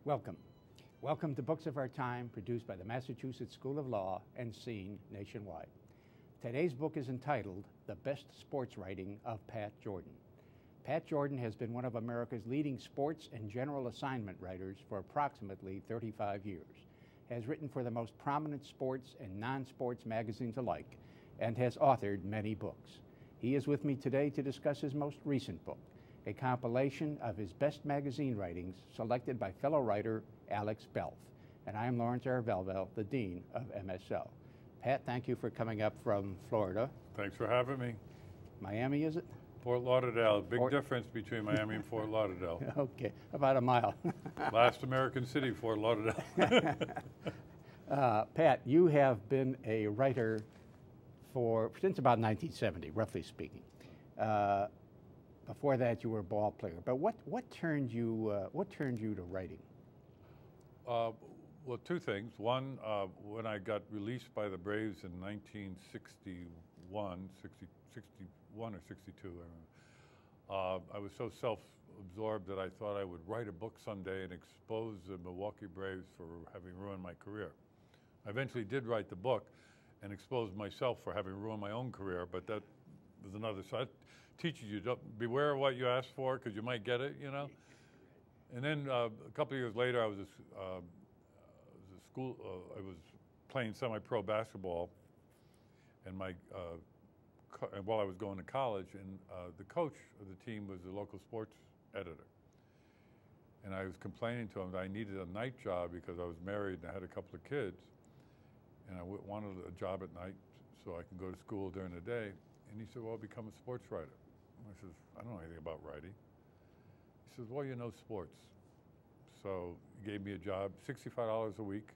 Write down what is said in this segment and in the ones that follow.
Welcome. Welcome to Books of Our Time, produced by the Massachusetts School of Law and seen nationwide. Today's book is entitled The Best Sports Writing of Pat Jordan. Pat Jordan has been one of America's leading sports and general assignment writers for approximately 35 years, has written for the most prominent sports and non-sports magazines alike, and has authored many books. He is with me today to discuss his most recent book, a compilation of his best magazine writings selected by fellow writer Alex Belf. And I am Lawrence Velvel, the Dean of MSL. Pat, thank you for coming up from Florida. Thanks for having me. Miami, is it? Fort Lauderdale. Big difference between Miami and Fort Lauderdale. Okay, about a mile. Last American city, Fort Lauderdale. Pat, you have been a writer since about 1970, roughly speaking. Before that, you were a ball player. But what turned you to writing? Well, two things. One, when I got released by the Braves in 1961, 61 or 62, I remember, I was so self-absorbed that I thought I would write a book someday and expose the Milwaukee Braves for having ruined my career. I eventually did write the book and exposed myself for having ruined my own career, but that was another. So that teaches you, beware of what you ask for because you might get it, you know. And then a couple of years later, I was I was playing semi-pro basketball, and while I was going to college, and the coach of the team was the local sports editor. And I was complaining to him that I needed a night job because I was married and I had a couple of kids, and I wanted a job at night so I can go to school during the day. And he said, well, become a sports writer. I says, I don't know anything about writing. He says, well, you know sports. So he gave me a job, $65 a week,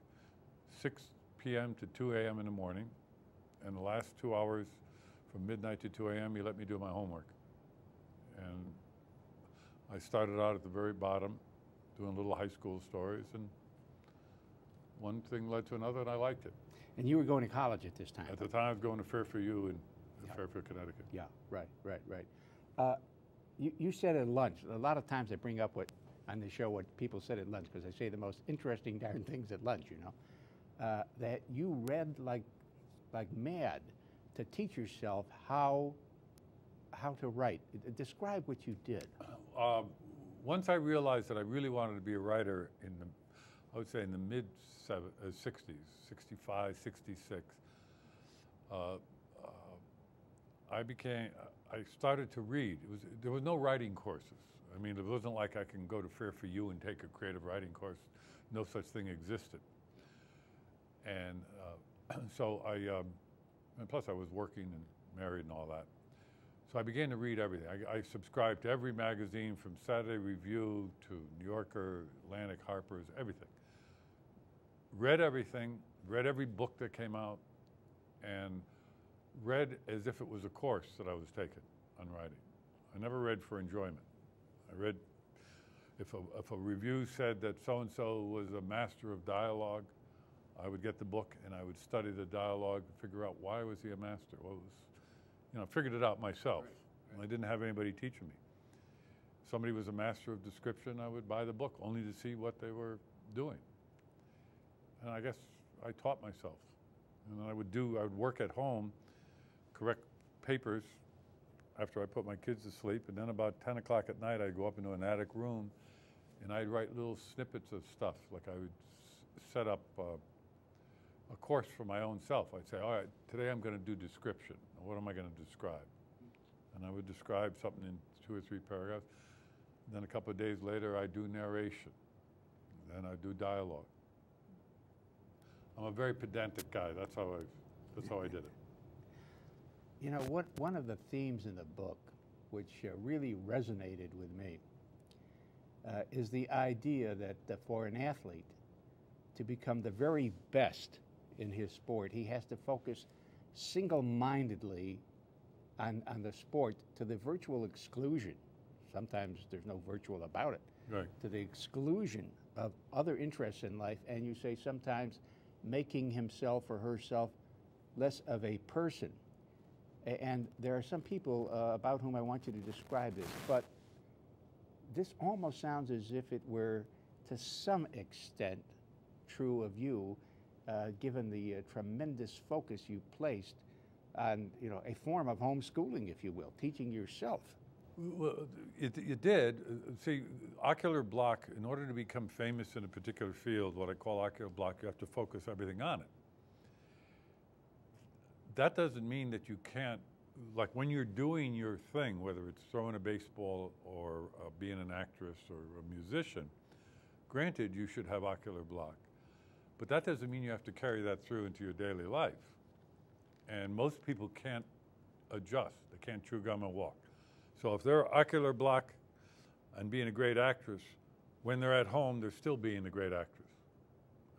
6 p.m. to 2 a.m. in the morning. And the last 2 hours from midnight to 2 a.m., he let me do my homework. And I started out at the very bottom, doing little high school stories, and one thing led to another, and I liked it. And you were going to college at this time? At the time, I was going to Fairfield U in Fairfield, Connecticut. Yeah, right. You said at lunch, a lot of times I bring up on the show what people said at lunch, because I say the most interesting darn things at lunch, you know, that you read like mad to teach yourself how to write. Describe what you did. Once I realized that I really wanted to be a writer I would say in the mid-60s, 65, 66, I started to read. There was no writing courses. I mean, it wasn't like I can go to Fairfield U and take a creative writing course. No such thing existed. And so and plus I was working and married and all that. So I began to read everything. I subscribed to every magazine from Saturday Review to New Yorker, Atlantic, Harper's, everything. Read everything, read every book that came out, and read as if it was a course that I was taking on writing. I never read for enjoyment. I read, if a review said that so-and-so was a master of dialogue, I would get the book and I would study the dialogue and figure out why was he a master. Figured it out myself. Right. I didn't have anybody teaching me. If somebody was a master of description, I would buy the book only to see what they were doing. And I guess I taught myself. And then I would work at home, correct papers after I put my kids to sleep, and then about 10 o'clock at night I'd go up into an attic room and I'd write little snippets of stuff. Like I would set up a course for my own self. I'd say, all right, today I'm going to do description. What am I going to describe? And I would describe something in 2 or 3 paragraphs. Then a couple of days later I'd do narration. Then I'd do dialogue. I'm a very pedantic guy. That's how I did it. You know, one of the themes in the book, which really resonated with me, is the idea that for an athlete to become the very best in his sport, he has to focus single-mindedly on the sport to the virtual exclusion. Sometimes there's no virtual about it. Right. To the exclusion of other interests in life, and you say sometimes making himself or herself less of a person. And there are some people about whom I want you to describe this, but this almost sounds as if it were to some extent true of you, given the tremendous focus you placed on, a form of homeschooling, if you will, teaching yourself. Well, it did. See, ocular block, in order to become famous in a particular field, what I call ocular block, you have to focus everything on it. That doesn't mean that you can't, like when you're doing your thing, whether it's throwing a baseball or being an actress or a musician, granted, you should have ocular block. But that doesn't mean you have to carry that through into your daily life. And most people can't adjust. They can't chew gum and walk. So if they're ocular block and being a great actress, when they're at home, they're still being a great actress.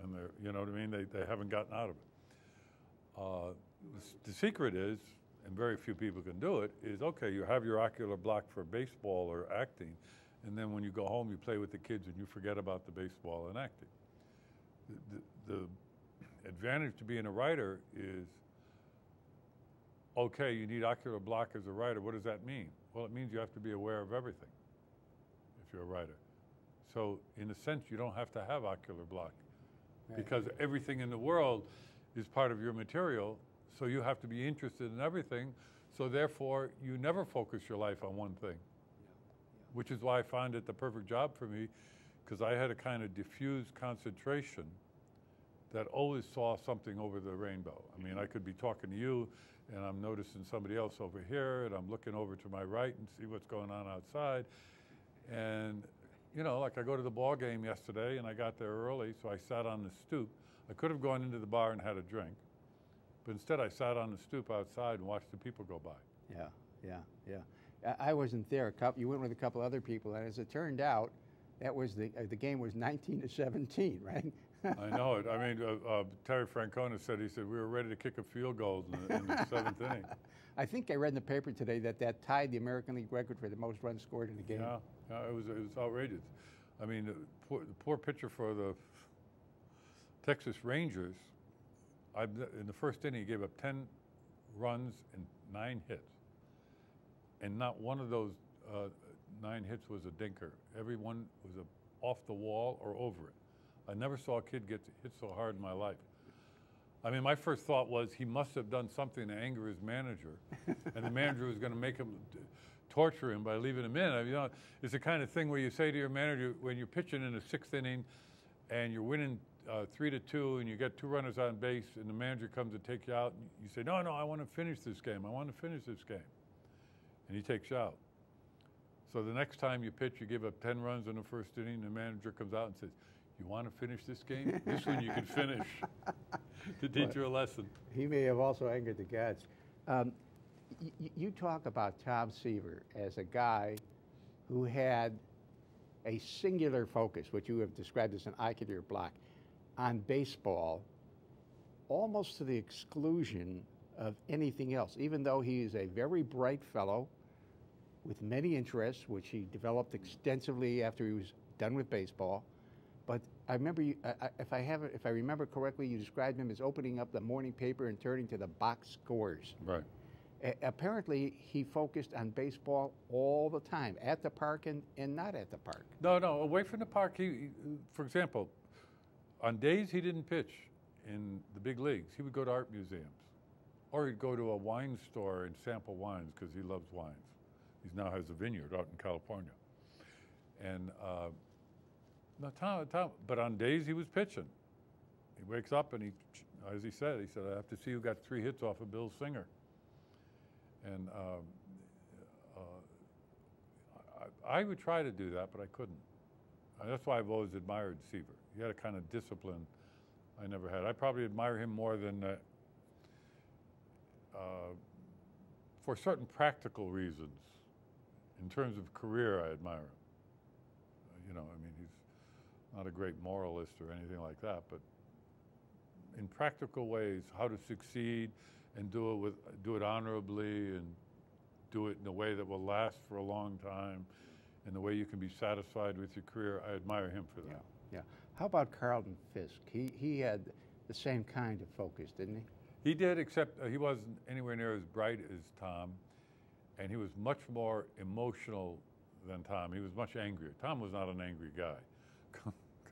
And they're, you know what I mean? They haven't gotten out of it. The secret is, and very few people can do it, is okay, you have your ocular block for baseball or acting, and then when you go home, you play with the kids and you forget about the baseball and acting. The advantage to being a writer is, okay, you need ocular block as a writer. What does that mean? Well, it means you have to be aware of everything if you're a writer. So in a sense, you don't have to have ocular block, right, because everything in the world is part of your material. So you have to be interested in everything. So therefore, you never focus your life on one thing, which is why I find it the perfect job for me, because I had a kind of diffused concentration that always saw something over the rainbow. I mean, I could be talking to you, and I'm noticing somebody else over here, and I'm looking over to my right and see what's going on outside. And, like I go to the ball game yesterday, and I got there early, so I sat on the stoop. I could have gone into the bar and had a drink, but instead I sat on the stoop outside and watched the people go by. Yeah. I wasn't there. You went with a couple other people, and as it turned out, that was the game was 19-17, right? I know it. I mean, Terry Francona said, we were ready to kick a field goal in the seventh inning. I think I read in the paper today that tied the American League record for the most runs scored in a game. Yeah, it was outrageous. I mean, the poor pitcher for the Texas Rangers, in the first inning, he gave up 10 runs and 9 hits. And not one of those 9 hits was a dinker. Every one was off the wall or over it. I never saw a kid get hit so hard in my life. I mean, my first thought was he must have done something to anger his manager, and the manager was going to make him torture him by leaving him in. I mean, it's the kind of thing where you say to your manager, when you're pitching in the 6th inning and you're winning 3-2 and you get 2 runners on base and the manager comes to take you out, and you say, no, I want to finish this game. I want to finish this game. And he takes you out. So the next time you pitch, you give up 10 runs in the first inning, the manager comes out and says, you want to finish this game? This one you can finish, to teach you a lesson. He may have also angered the gods. You talk about Tom Seaver as a guy who had a singular focus, which you have described as an ocular block, on baseball, almost to the exclusion of anything else, even though he is a very bright fellow with many interests, which he developed extensively after he was done with baseball. But I remember, if I remember correctly, you described him as opening up the morning paper and turning to the box scores. Right. Apparently, he focused on baseball all the time, at the park and not at the park. No, away from the park. He, for example, on days he didn't pitch in the big leagues, he would go to art museums, or he'd go to a wine store and sample wines because he loves wines. He now has a vineyard out in California, and. No, Tom, but on days he was pitching. He wakes up and as he said, I have to see who got 3 hits off of Bill Singer. And I would try to do that, but I couldn't. That's why I've always admired Seaver. He had a kind of discipline I never had. I probably admire him more than for certain practical reasons. In terms of career, I admire him. I mean, he's not a great moralist or anything like that, but in practical ways, how to succeed and do it honorably and do it in a way that will last for a long time, in the way you can be satisfied with your career. I admire him for that. Yeah. How about Carlton Fisk? He had the same kind of focus, didn't he? He did, except he wasn't anywhere near as bright as Tom, and he was much more emotional than Tom. He was much angrier. Tom was not an angry guy.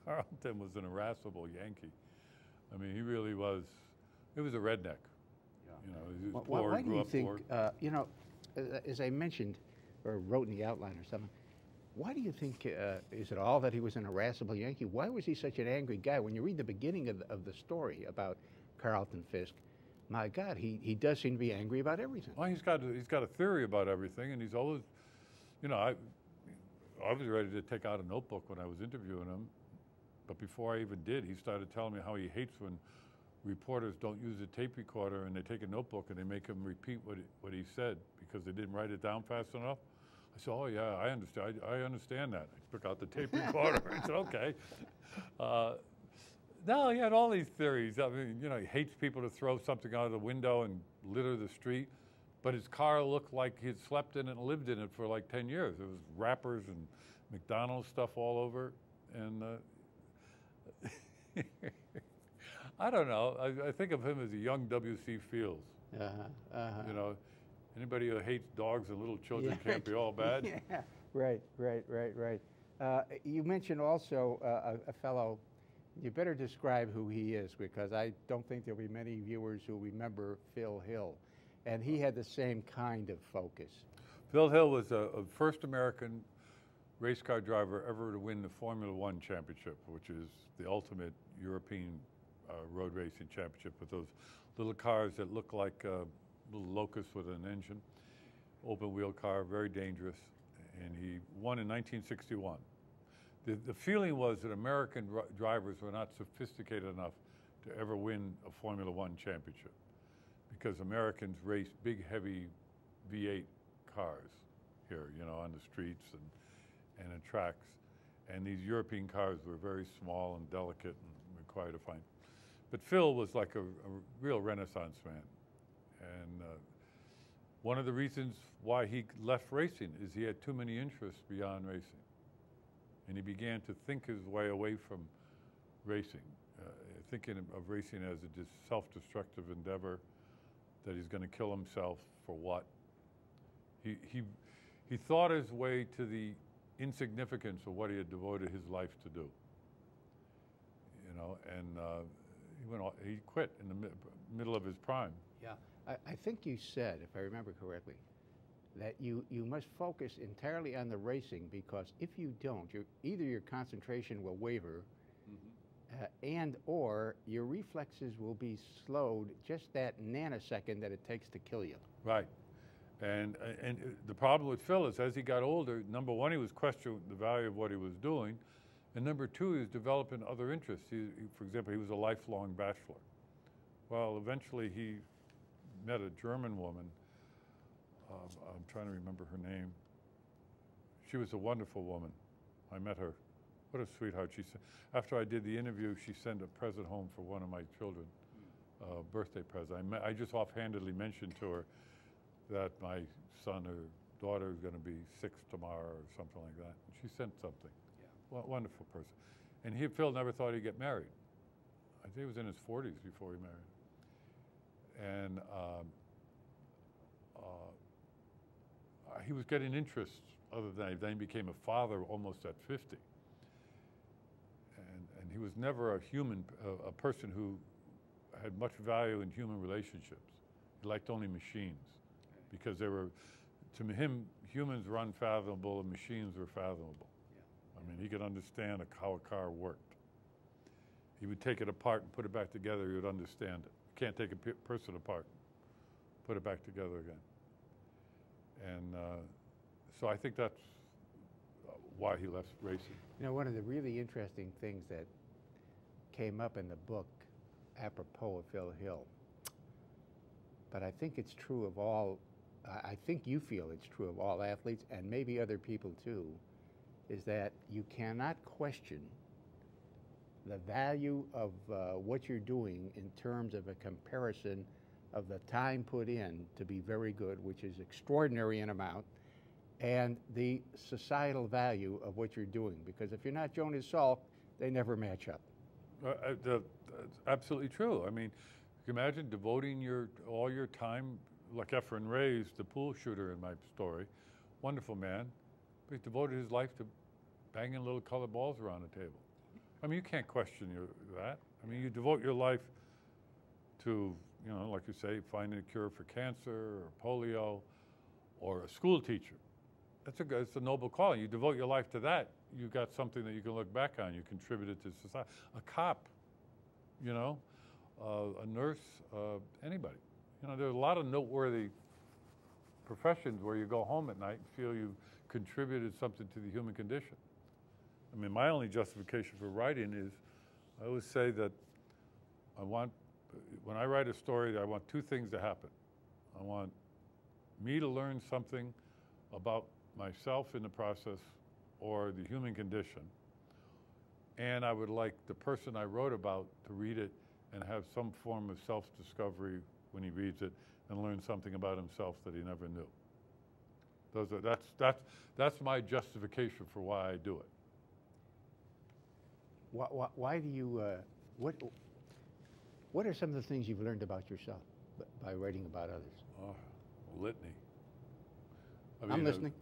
Carlton was an irascible Yankee. I mean, he really was. He was a redneck. Yeah. You know, he was Why poor, do grew you up think, poor. as I mentioned, or wrote in the outline or something, why do you think, is it all that he was an irascible Yankee? Why was he such an angry guy? When you read the beginning of the story about Carlton Fisk, my God, he does seem to be angry about everything. Well, he's got a theory about everything, and he's always, I was ready to take out a notebook when I was interviewing him, but before I even did, he started telling me how he hates when reporters don't use a tape recorder and they take a notebook and they make him repeat what he said because they didn't write it down fast enough. I said, oh yeah, I understand. I understand that. I took out the tape recorder. I said, okay. No, he had all these theories. I mean, he hates people to throw something out of the window and litter the street, but his car looked like he'd slept in it and lived in it for like 10 years. There was wrappers and McDonald's stuff all over, and I don't know. I think of him as a young W.C. Fields. Anybody who hates dogs and little children can't be all bad. Yeah, right. You mentioned also a fellow. You better describe who he is, because I don't think there'll be many viewers who remember Phil Hill, and he had the same kind of focus. Phil Hill was a first American race car driver ever to win the Formula One championship, which is the ultimate European road racing championship, with those little cars that look like little locusts with an engine, open wheel car, very dangerous, and he won in 1961. The feeling was that American drivers were not sophisticated enough to ever win a Formula One championship, because Americans raced big, heavy V8 cars here, on the streets and in tracks. And these European cars were very small and delicate and required to find. But Phil was like a real Renaissance man. And one of the reasons why he left racing is he had too many interests beyond racing. And he began to think his way away from racing, thinking of racing as a just self-destructive endeavor, that he's going to kill himself for what. He thought his way to the insignificance of what he had devoted his life to do. And he quit in the middle of his prime. Yeah, I think you said, if I remember correctly, that you must focus entirely on the racing, because if you don't, either your concentration will waver, and or your reflexes will be slowed just that nanosecond that it takes to kill you. Right. And the problem with Phil is, as he got older, number one, he was questioning the value of what he was doing, and number two, he was developing other interests. For example, he was a lifelong bachelor. Well, eventually he met a German woman. I'm trying to remember her name. She was a wonderful woman. I met her. What a sweetheart. After I did the interview, she sent a present home for one of my children, birthday present. I just offhandedly mentioned to her that my son or daughter is going to be 6 tomorrow or something like that. And she sent something. Yeah. Wonderful person. And Phil never thought he'd get married. I think he was in his 40s before he married. And he was getting interests other than that. Then he became a father almost at 50. And he was never a person who had much value in human relationships. He liked only machines, because they were, to him, humans were unfathomable and machines were fathomable. Yeah. I mean, he could understand how a car worked. He would take it apart and put it back together, he would understand it. You can't take a person apart, put it back together again. And so I think that's why he left racing. One of the really interesting things that came up in the book, apropos of Phil Hill, but I think it's true of all, I think you feel it's true of all athletes, and maybe other people too, is that you cannot question the value of what you're doing in terms of a comparison of the time put in to be very good, which is extraordinary in amount, and the societal value of what you're doing. Because if you're not Jonas Salk, they never match up. That's absolutely true. I mean, you can imagine devoting all your time, like Efren Reyes, the pool shooter in my story, wonderful man, but he devoted his life to banging little colored balls around the table. I mean, you can't question that. I mean, you devote your life to, you know, like you say, finding a cure for cancer or polio or a school teacher. It's a noble calling. You devote your life to that, you got something that you can look back on. You contributed to society. A cop, you know, a nurse, anybody. You know, there are a lot of noteworthy professions where you go home at night and feel you contributed something to the human condition. I mean, my only justification for writing is, I always say that when I write a story, I want two things to happen. I want me to learn something about myself in the process or the human condition, and I would like the person I wrote about to read it and have some form of self-discovery when he reads it and learn something about himself that he never knew. That's my justification for why I do it. Why do you, what are some of the things you've learned about yourself by writing about others? Oh, litany. I'm listening.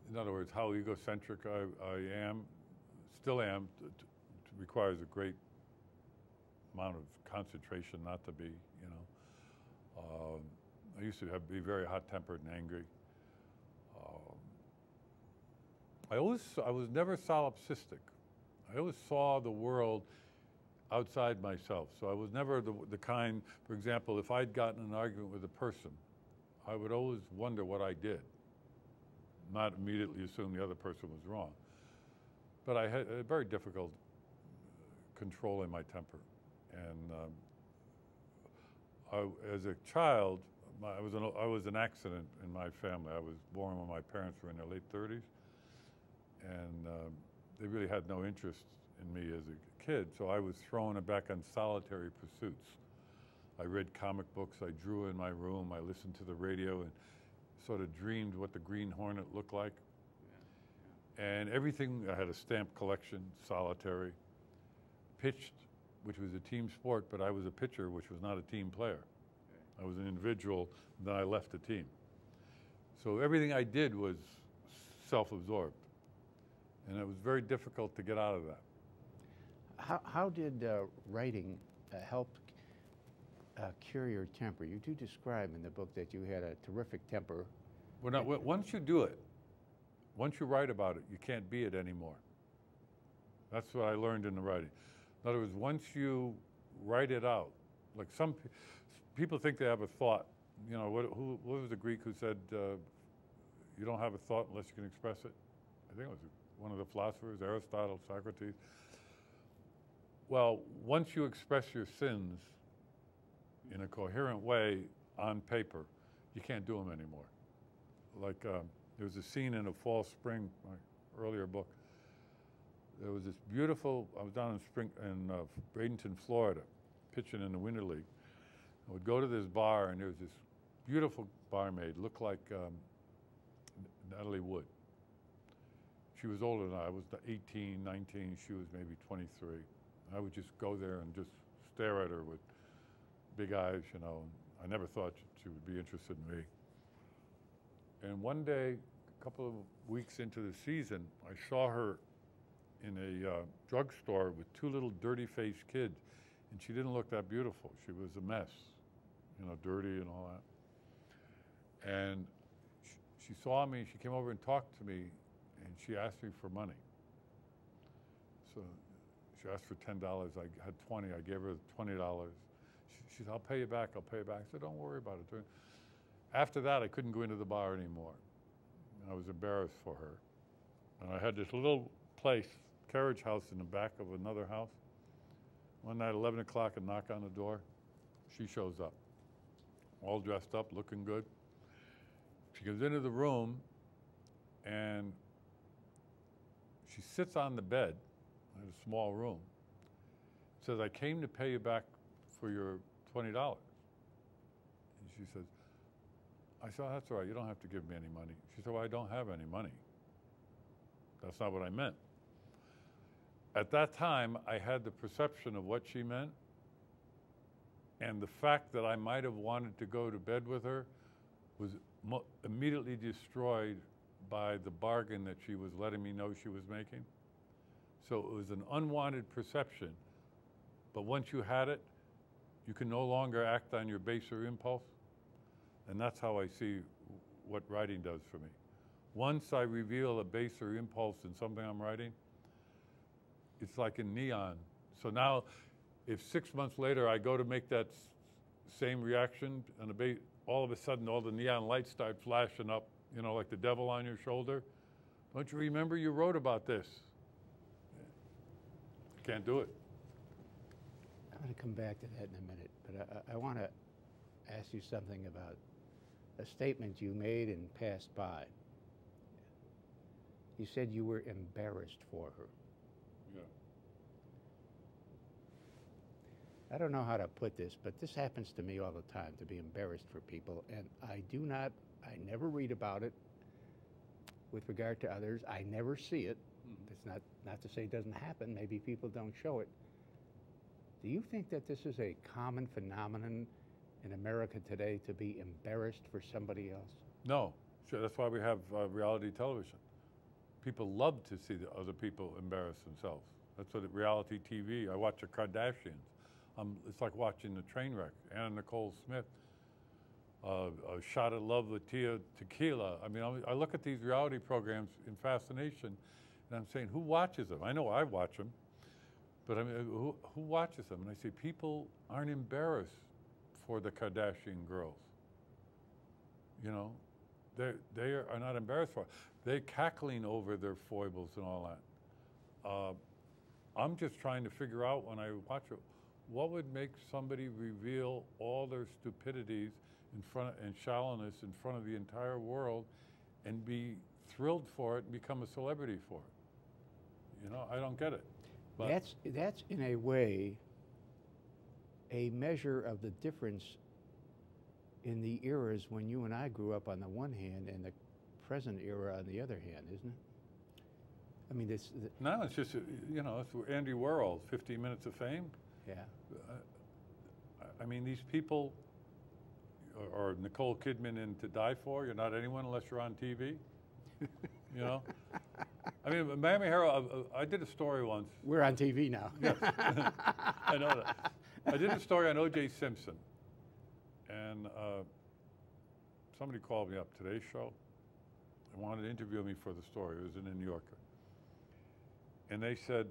In other words, how egocentric I am, still am, requires a great amount of concentration not to be, you know. I used to be very hot-tempered and angry. I was never solipsistic. I always saw the world outside myself. So I was never the kind, for example, if I'd gotten in an argument with a person, I would always wonder what I did, not immediately assume the other person was wrong. But I had a very difficult controlling my temper. And as a child, I was an accident in my family. I was born when my parents were in their late 30s, and they really had no interest in me as a kid, so I was thrown back on solitary pursuits. I read comic books, I drew in my room, I listened to the radio and sort of dreamed what the Green Hornet looked like. And everything, I had a stamp collection, solitary, pitched, which was a team sport, but I was a pitcher, which was not a team player. I was an individual, and then I left the team. So everything I did was self-absorbed, and it was very difficult to get out of that. How did writing help cure your temper? You do describe in the book that you had a terrific temper. Well, now, once you do it, once you write about it, you can't be it anymore. That's what I learned in the writing. In other words, once you write it out, like some people think they have a thought. You know, what was the Greek who said, you don't have a thought unless you can express it? I think it was one of the philosophers, Aristotle, Socrates. Well, once you express your sins in a coherent way on paper, you can't do them anymore. Like there was a scene in A False Spring, my earlier book. There was this beautiful, I was down in Bradenton, Florida, pitching in the Winter League. I would go to this bar, and there was this beautiful barmaid, looked like Natalie Wood. She was older than I was 18, 19, she was maybe 23. I would just go there and just stare at her with big eyes, you know. I never thought she would be interested in me. And one day, a couple of weeks into the season, I saw her in a drugstore with two little dirty-faced kids, and she didn't look that beautiful. She was a mess, you know, dirty and all that. And she saw me, she came over and talked to me, and she asked me for money. So she asked for $10. I had 20. I gave her $20. She said, I'll pay you back, I'll pay you back. I said, don't worry about it. After that, I couldn't go into the bar anymore. I was embarrassed for her. And I had this little place, carriage house in the back of another house. One night, 11 o'clock, I knock on the door. She shows up, all dressed up, looking good. She goes into the room, and she sits on the bed in a small room. Says, I came to pay you back for your $20. And she says, I said, oh, that's all right, you don't have to give me any money. She said, well, I don't have any money. That's not what I meant. At that time, I had the perception of what she meant, and the fact that I might have wanted to go to bed with her was immediately destroyed by the bargain that she was letting me know she was making. So it was an unwanted perception. But once you had it, you can no longer act on your baser impulse. And that's how I see what writing does for me. Once I reveal a baser impulse in something I'm writing, it's like in neon. So now, if 6 months later I go to make that same reaction, and all of a sudden all the neon lights start flashing up, you know, like the devil on your shoulder, don't you remember you wrote about this? You can't do it. I'm going to come back to that in a minute, but I want to ask you something about a statement you made and passed by. You said you were embarrassed for her. Yeah. I don't know how to put this, but this happens to me all the time, to be embarrassed for people, and I never read about it with regard to others. I never see it. It's not to say it doesn't happen. Maybe people don't show it. Do you think that this is a common phenomenon in America today, to be embarrassed for somebody else? No, sure. That's why we have reality television. People love to see the other people embarrass themselves. That's what reality TV. I watch the Kardashians. It's like watching a train wreck. Anna Nicole Smith, a shot at love with Tequila. I mean, I look at these reality programs in fascination, and I'm saying, who watches them? I know I watch them, but I mean, who watches them? And I say, people aren't embarrassed for the Kardashian girls. You know, they are not embarrassed for it. They're cackling over their foibles and all that. I'm just trying to figure out, when I watch it, what would make somebody reveal all their stupidities and shallowness in front of the entire world and be thrilled for it and become a celebrity for it? You know, I don't get it. But That's in a way a measure of the difference in the eras when you and I grew up on the one hand and the present era on the other hand, isn't it? I mean, no, it's just, you know, it's Andy Warhol, 15 Minutes of Fame. Yeah. I mean, these people, or Nicole Kidman in To Die For, you're not anyone unless you're on TV. You know? I mean, Miami Herald, I did a story once. We're on TV now. Yes, I know that. I did a story on O.J. Simpson, and somebody called me up, Today's Show, and wanted to interview me for the story. It was in the New Yorker. And they said,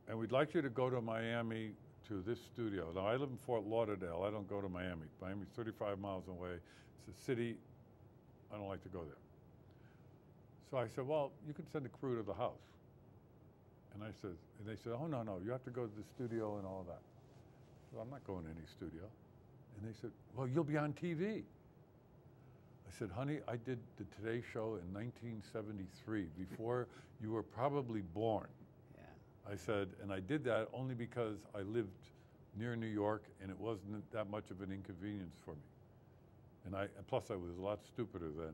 and we'd like you to go to Miami to this studio. Now, I live in Fort Lauderdale. I don't go to Miami. Miami's 35 miles away. It's a city. I don't like to go there. So I said, well, you could send a crew to the house. And they said, oh, no, you have to go to the studio and all that. So I'm not going to any studio. And they said, well, you'll be on TV. I said, honey, I did the Today Show in 1973, before you were probably born. Yeah. I said, and I did that only because I lived near New York, and it wasn't that much of an inconvenience for me. And plus I was a lot stupider then.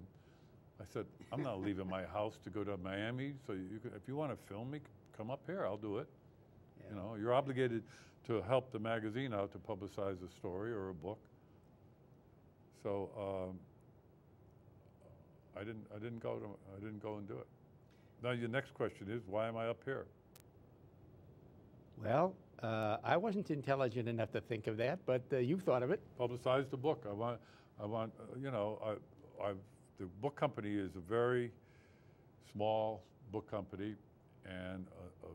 I said, I'm not leaving my house to go to Miami, so if you want to film me, come up here, I'll do it. Yeah. You know, you're obligated to help the magazine out to publicize a story or a book. So I didn't go and do it. Now your next question is, why am I up here? Well, I wasn't intelligent enough to think of that, but you've thought of it. Publicize the book. I want, you know, the book company is a very small book company, and a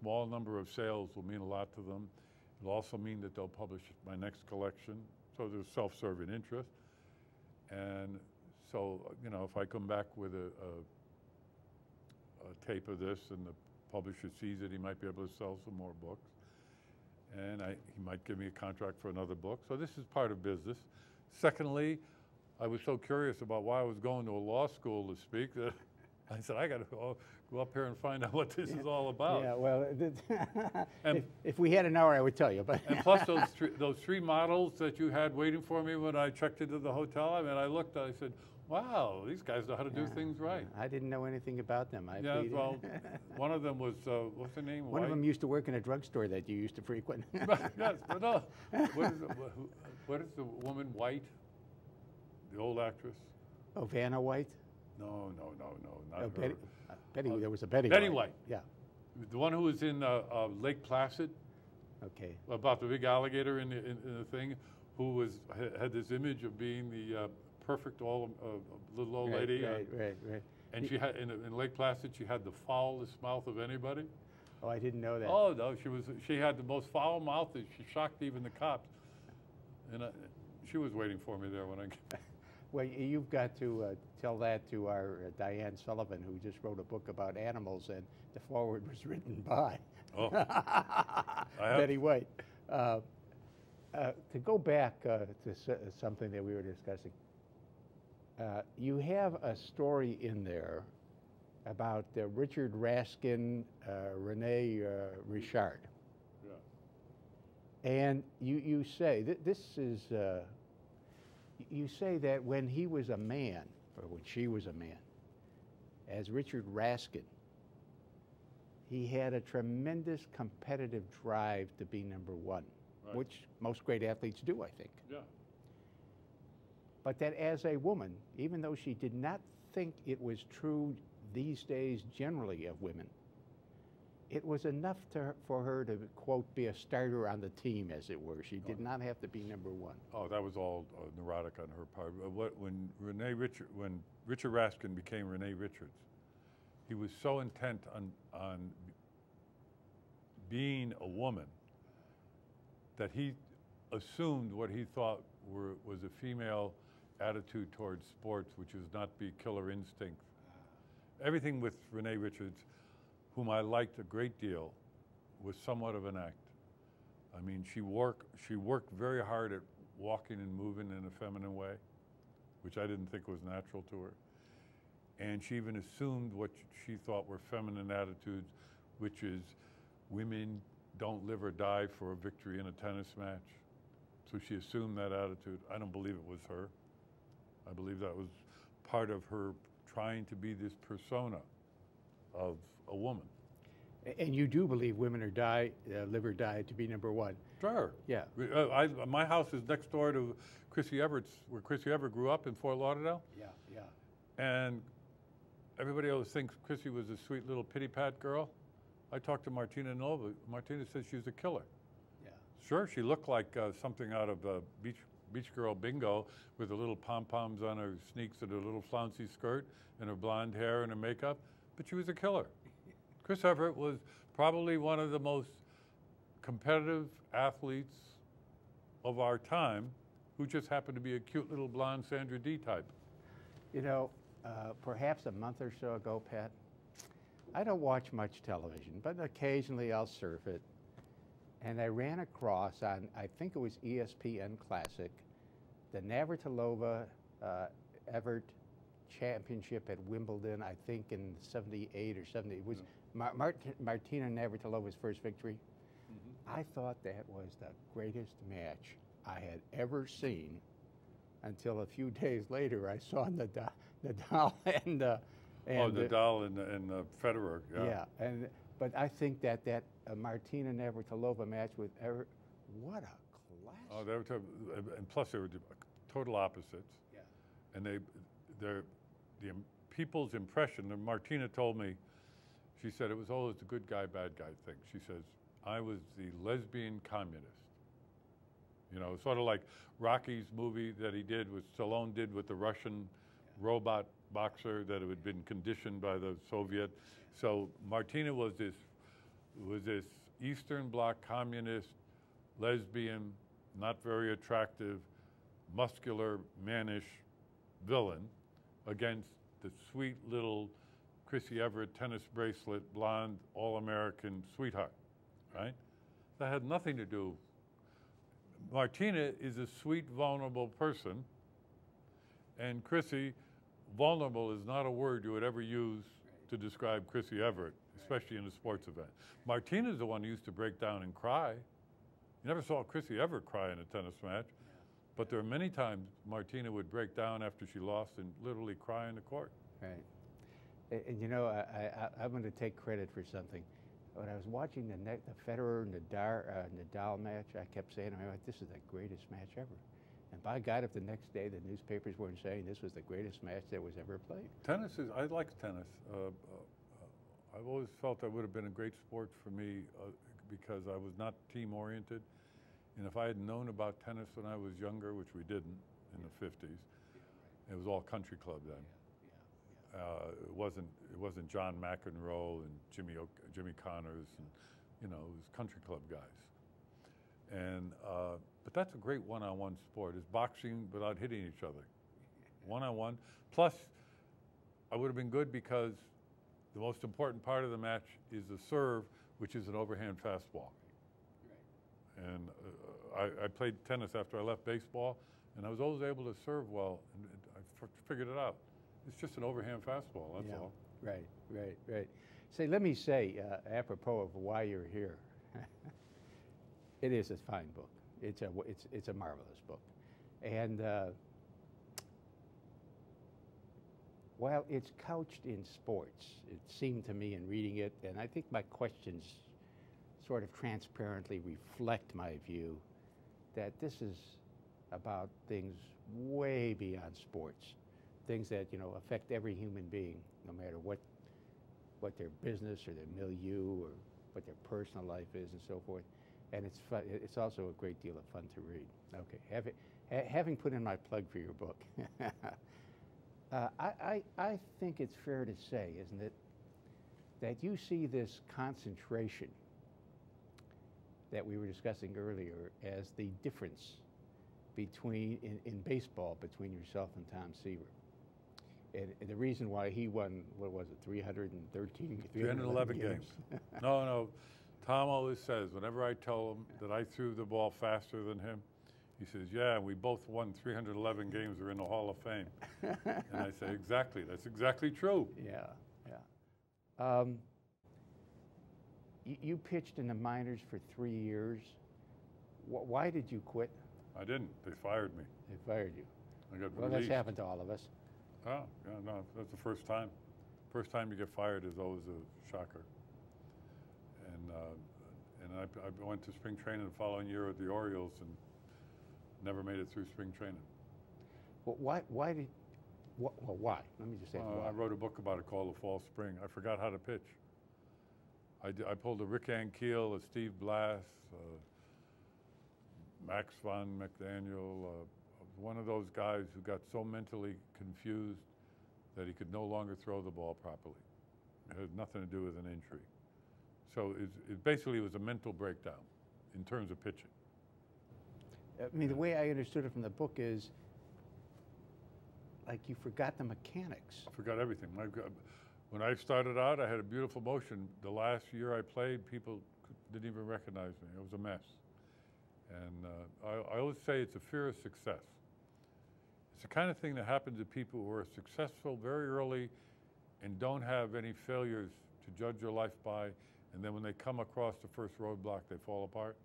small number of sales will mean a lot to them. It'll also mean that they'll publish my next collection, so there's self-serving interest. And so, you know, if I come back with a tape of this and the publisher sees it, he might be able to sell some more books. And he might give me a contract for another book. So this is part of business. Secondly, I was so curious about why I was going to a law school to speak that I said, I got to go up here and find out what this is all about. Yeah, well, if we had an hour, I would tell you. But and plus those three models that you had waiting for me when I checked into the hotel, I mean, I looked, I said, wow, these guys know how to do things right. I didn't know anything about them. Well, one of them was, what's her name? One of them used to work in a drugstore that you used to frequent. Yes, but no. What is the woman, White? The old actress? Oh, Vanna White? No, not her. Betty, there was a Betty. Betty White. Yeah. The one who was in Lake Placid. Okay. About the big alligator in the thing, who had this image of being the perfect little old lady. Right. And she had in Lake Placid, she had the foulest mouth of anybody. Oh, I didn't know that. Oh no, she had the most foul mouth that she shocked even the cops. And she was waiting for me there when I came. Well, you've got to tell that to our Diane Sullivan, who just wrote a book about animals, and the foreword was written by Betty White. To go back to something that we were discussing, you have a story in there about Richard Raskin, Renee Richards. Yeah. And you say, this is, you say that when he was a man, or when she was a man, as Richard Raskin, he had a tremendous competitive drive to be number one, right, which most great athletes do, I think. Yeah. But that as a woman, even though she did not think it was true these days generally of women, it was enough for her to, quote, be a starter on the team, as it were. She did not have to be number one. Oh, that was all neurotic on her part. When Richard Raskin became Renee Richards, he was so intent on being a woman that he assumed what he thought was a female attitude towards sports, which is not be killer instinct. Everything with Renee Richards, whom I liked a great deal, was somewhat of an act. I mean, she worked very hard at walking and moving in a feminine way, which I didn't think was natural to her. And she even assumed what she thought were feminine attitudes, which is women don't live or die for a victory in a tennis match. So she assumed that attitude. I don't believe it was her. I believe that was part of her trying to be this persona of a woman. And you do believe women live or die to be number one? Sure. Yeah. My house is next door to Chrissy Evert's, where Chrissy Evert grew up in Fort Lauderdale. Yeah. And everybody always thinks Chrissy was a sweet little pity-pat girl. I talked to Martina Nova. Martina said she was a killer. Yeah. Sure, she looked like something out of Beach Girl Bingo, with the little pom-poms on her sneaks and her little flouncy skirt and her blonde hair and her makeup, but she was a killer. Chris Evert was probably one of the most competitive athletes of our time, who just happened to be a cute little blonde Sandra Dee type. You know, perhaps a month or so ago, Pat, I don't watch much television, but occasionally I'll surf it. And I ran across on, I think it was ESPN Classic, the Navratilova Evert Championship at Wimbledon, I think in 78 or 70. It was Martina Navratilova's first victory. Mm-hmm. I thought that was the greatest match I had ever seen until a few days later I saw Nadal and Nadal and Federer. Yeah. But I think that Martina Navratilova match with Evert, what a class! Oh, they were and plus they were total opposites. Yeah. And the people's impression. And Martina told me, she said it was always the good guy, bad guy thing. She says, I was the lesbian communist. You know, sort of like Rocky's movie that Stallone did with the Russian robot boxer that had been conditioned by the Soviet. So Martina was this Eastern Bloc communist, lesbian, not very attractive, muscular, mannish villain against the sweet little Chrissy Evert tennis bracelet, blonde, all-American sweetheart, right? That had nothing to do. Martina is a sweet, vulnerable person, and Chrissy, vulnerable is not a word you would ever use to describe Chrissy Evert, especially in a sports event. Martina's the one who used to break down and cry. You never saw Chrissy Evert cry in a tennis match, but there are many times Martina would break down after she lost and literally cry in the court. Right. And you know, I'm going to take credit for something. When I was watching the Federer-Nadal match, I kept saying, this is the greatest match ever. And by God, if the next day the newspapers weren't saying this was the greatest match that was ever played. Tennis is, I like tennis. I've always felt that would have been a great sport for me because I was not team-oriented. And if I had known about tennis when I was younger, which we didn't in the 50s, it was all country club then. It wasn't John McEnroe and Jimmy Connors, and it was country club guys. And but that's a great one-on-one sport. It's boxing without hitting each other, one-on-one. Plus, I would have been good because the most important part of the match is the serve, which is an overhand fastball. Right. And I played tennis after I left baseball, and I was always able to serve well, and I figured it out. It's just an overhand fastball, that's all. Right. Say, let me say, apropos of why you're here, it is a fine book. It's a marvelous book. And while it's couched in sports, it seemed to me in reading it, and I think my questions sort of transparently reflect my view, that this is about things way beyond sports, things that affect every human being, no matter what their business or their milieu or what their personal life is and so forth. And it's fun. It's also a great deal of fun to read. Okay, having put in my plug for your book, I think it's fair to say, isn't it, that you see this concentration that we were discussing earlier as the difference between, in baseball, between yourself and Tom Seaver. And the reason why he won, what was it, 311 games. No. Tom always says, whenever I tell him that I threw the ball faster than him, he says, yeah, we both won 311 games. We're in the Hall of Fame. And I say, exactly. That's exactly true. Yeah. You pitched in the minors for 3 years. Why did you quit? I didn't. They fired me. They fired you. I got well, released. That's happened to all of us. Oh, yeah, no, that's the first time. First time you get fired is always a shocker. And I went to spring training the following year with the Orioles and never made it through spring training. Well, why? Let me just say why. I wrote a book about it called The Fall Spring. I forgot how to pitch. I pulled a Rick Ankiel, a Steve Blass, Max von McDaniel, one of those guys who got so mentally confused that he could no longer throw the ball properly. It had nothing to do with an injury. So it basically was a mental breakdown in terms of pitching. I mean, the way I understood it from the book is, like, you forgot the mechanics. I forgot everything. When I started out, I had a beautiful motion. The last year I played, people didn't even recognize me. It was a mess. And I always say it's a fear of success. It's the kind of thing that happens to people who are successful very early and don't have any failures to judge their life by, and then when they come across the first roadblock, they fall apart.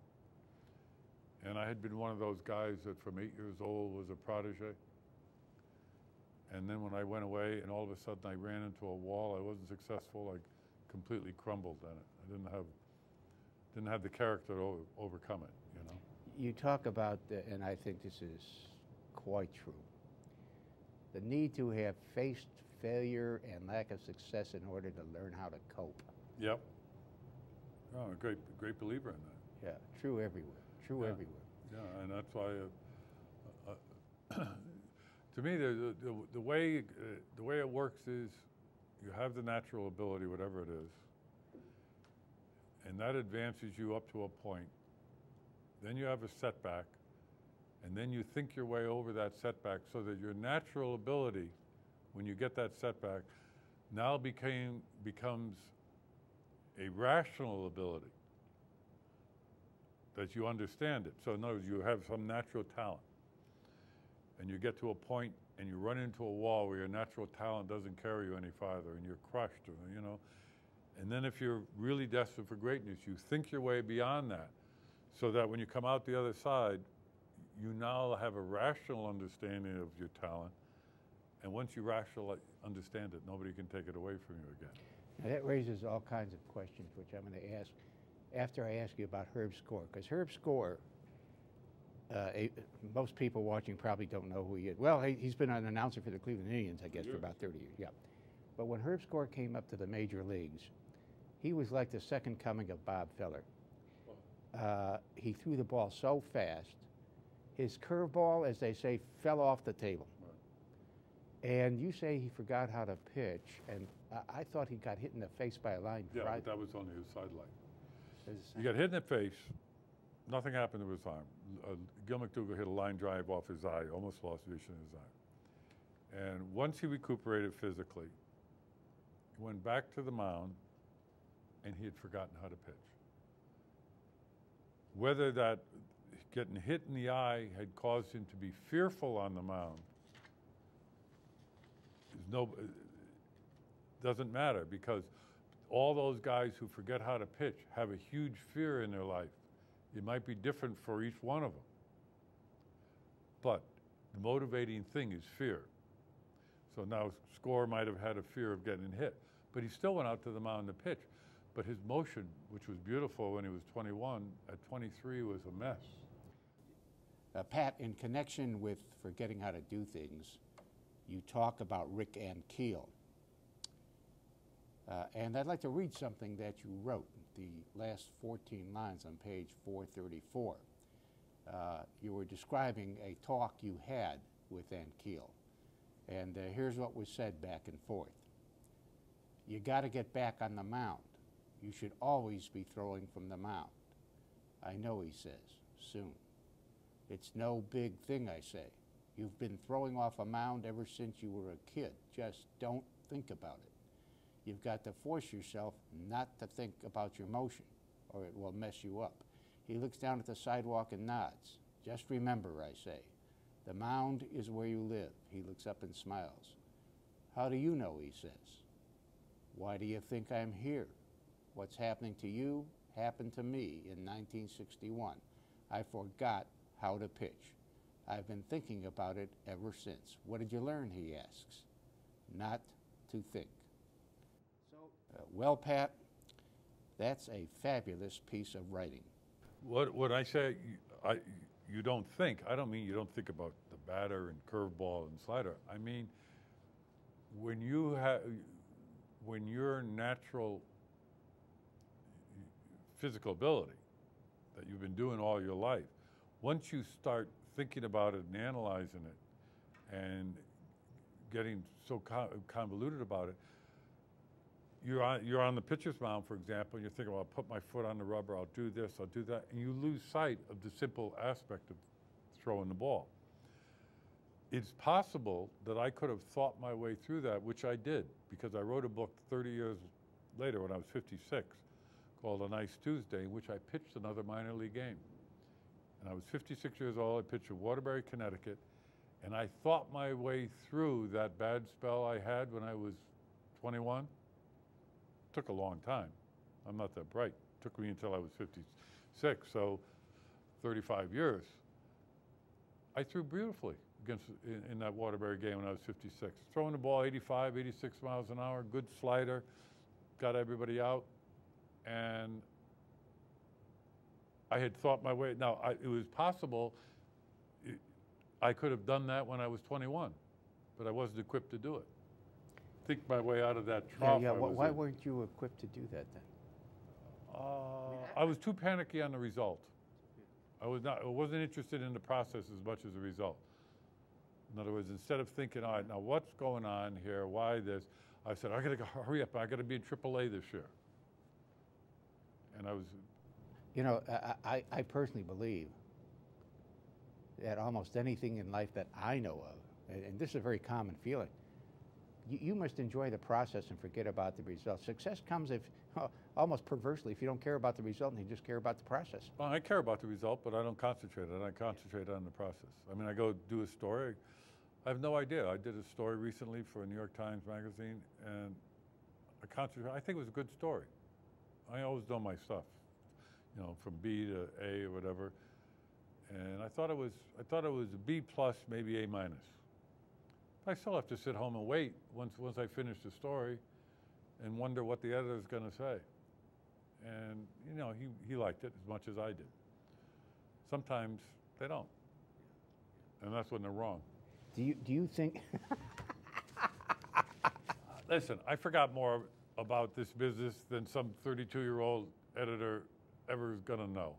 And I had been one of those guys that from 8 years old was a protege. And then when I went away and all of a sudden I ran into a wall, I wasn't successful, I completely crumbled on it. I didn't have the character to overcome it, You talk about, and I think this is quite true, the need to have faced failure and lack of success in order to learn how to cope. Yep. Oh, a great believer in that. Yeah, true everywhere. True everywhere. Yeah, and that's why, to me, the way it works is you have the natural ability, whatever it is, and that advances you up to a point. Then you have a setback, and then you think your way over that setback so that your natural ability, when you get that setback, now becomes a rational ability that you understand it. So in other words, you have some natural talent, and you get to a point and you run into a wall where your natural talent doesn't carry you any farther and you're crushed, and then if you're really destined for greatness, you think your way beyond that so that when you come out the other side, you now have a rational understanding of your talent, and once you rationally understand it, nobody can take it away from you again. Now that raises all kinds of questions, which I'm going to ask after I ask you about Herb Score, because Herb Score Most people watching probably don't know who he is. Well, he's been an announcer for the Cleveland Indians, I guess, for about 30 years. Yeah. But when Herb Score came up to the major leagues, he was like the second coming of Bob Feller. He threw the ball so fast. His curveball, as they say, fell off the table. Right. And you say he forgot how to pitch, and I thought he got hit in the face by a line. Yeah, but that was only his sideline. He got hit in the face. Nothing happened to his arm. Gil McDougall hit a line drive off his eye, almost lost vision in his eye. And once he recuperated physically, he went back to the mound, and he had forgotten how to pitch. Whether that getting hit in the eye had caused him to be fearful on the mound doesn't matter, because all those guys who forget how to pitch have a huge fear in their life. It might be different for each one of them, but the motivating thing is fear. So now Score might have had a fear of getting hit, but he still went out to the mound to pitch. But his motion, which was beautiful when he was 21, at 23 was a mess. Pat, in connection with forgetting how to do things, you talk about Rick Ankiel. And I'd like to read something that you wrote, the last 14 lines on page 434. You were describing a talk you had with Ankiel. And here's what was said back and forth. You got to get back on the mound. You should always be throwing from the mound. I know, he says, soon. It's no big thing, I say. You've been throwing off a mound ever since you were a kid. Just don't think about it. You've got to force yourself not to think about your motion, or it will mess you up. He looks down at the sidewalk and nods. Just remember, I say, the mound is where you live. He looks up and smiles. How do you know, he says. Why do you think I'm here? What's happening to you happened to me in 1961. I forgot how to pitch. I've been thinking about it ever since. What did you learn, he asks. Not to think. Well, Pat, that's a fabulous piece of writing. What I say, you don't think, I don't mean you don't think about the batter and curveball and slider. I mean, when your natural physical ability that you've been doing all your life, once you start thinking about it and analyzing it and getting so convoluted about it, you're on the pitcher's mound, for example, and you're thinking, well, I'll put my foot on the rubber, I'll do this, I'll do that, and you lose sight of the simple aspect of throwing the ball. It's possible that I could have thought my way through that, which I did, because I wrote a book 30 years later when I was 56 called A Nice Tuesday, in which I pitched another minor league game. And I was 56 years old, I pitched in Waterbury, Connecticut, and I thought my way through that bad spell I had when I was 21. Took a long time. I'm not that bright. Took me until I was 56, so 35 years. I threw beautifully in that Waterbury game when I was 56. Throwing the ball 85, 86 miles an hour, good slider, got everybody out, and I had thought my way. Now, it was possible I could have done that when I was 21, but I wasn't equipped to do it. Think my way out of that trough. Yeah, why weren't you equipped to do that then? I was too panicky on the result. I wasn't interested in the process as much as the result. In other words, instead of thinking, all right, now what's going on here, why this, I said, I gotta hurry up, I gotta be in AAA this year. And I was... You know, I personally believe that almost anything in life that I know of, and this is a very common feeling, you must enjoy the process and forget about the result. Success comes if, almost perversely, if you don't care about the result and you just care about the process. Well, I care about the result, but I don't concentrate on it. I concentrate on the process. I mean, I go do a story. I have no idea. I did a story recently for a New York Times magazine, and I think it was a good story. I always know my stuff, you know, from B to A or whatever. And I thought it was a B plus, maybe A minus. I still have to sit home and wait once I finish the story and wonder what the editor's going to say. And, you know, he liked it as much as I did. Sometimes they don't. and that's when they're wrong. Do you think? Listen, I forgot more about this business than some 32-year-old editor ever is going to know.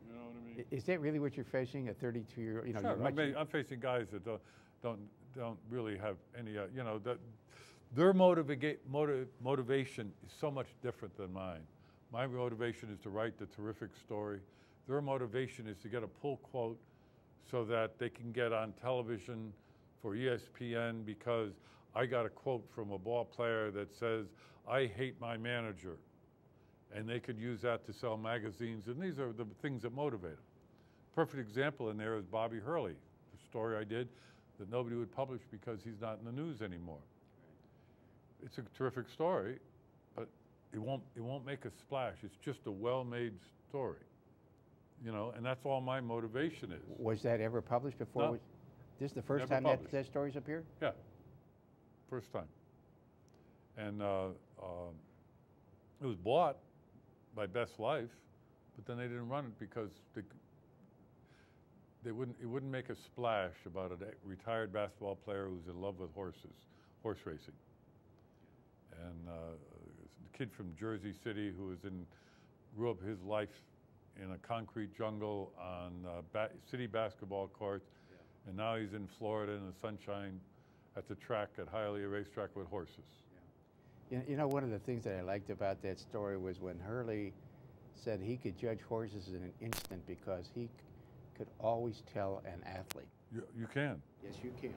You know what I mean? Is that really what you're facing? A 32-year-old? You know, sure. I'm facing guys that don't really have any. You know, that their motivation is so much different than mine. My motivation is to write the terrific story. Their motivation is to get a pull quote so that they can get on television for ESPN because I got a quote from a ball player that says, "I hate my manager." And they could use that to sell magazines, and these are the things that motivate them. Perfect example in there is Bobby Hurley, the story I did that nobody would publish because he's not in the news anymore. It's a terrific story, but it won't make a splash. It's just a well-made story, you know, and that's all my motivation is. Was that ever published before? No. This is the first Never time published. that story's appeared? Yeah, first time. And it was bought by Best Life, but then they didn't run it because it wouldn't make a splash about a retired basketball player who's in love with horse racing. And a kid from Jersey City who grew up his life in a concrete jungle on city basketball courts, yeah. And now he's in Florida in the sunshine at the track at Hialeah Racetrack with horses. You know, one of the things that I liked about that story was when Hurley said he could judge horses in an instant because he could always tell an athlete. You can. Yes, you can.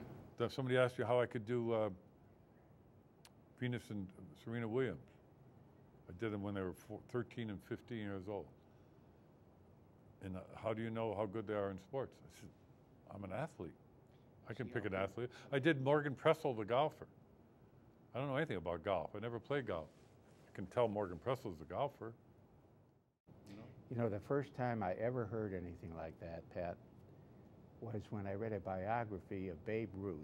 Somebody asked you how I could do Venus and Serena Williams. I did them when they were 13 and 15 years old. And how do you know how good they are in sports? I said, I'm an athlete. I can pick an athlete. I did Morgan Pressel, the golfer. I don't know anything about golf. I never played golf. I can tell Morgan Pressel's a golfer. You know, the first time I ever heard anything like that, Pat, was when I read a biography of Babe Ruth.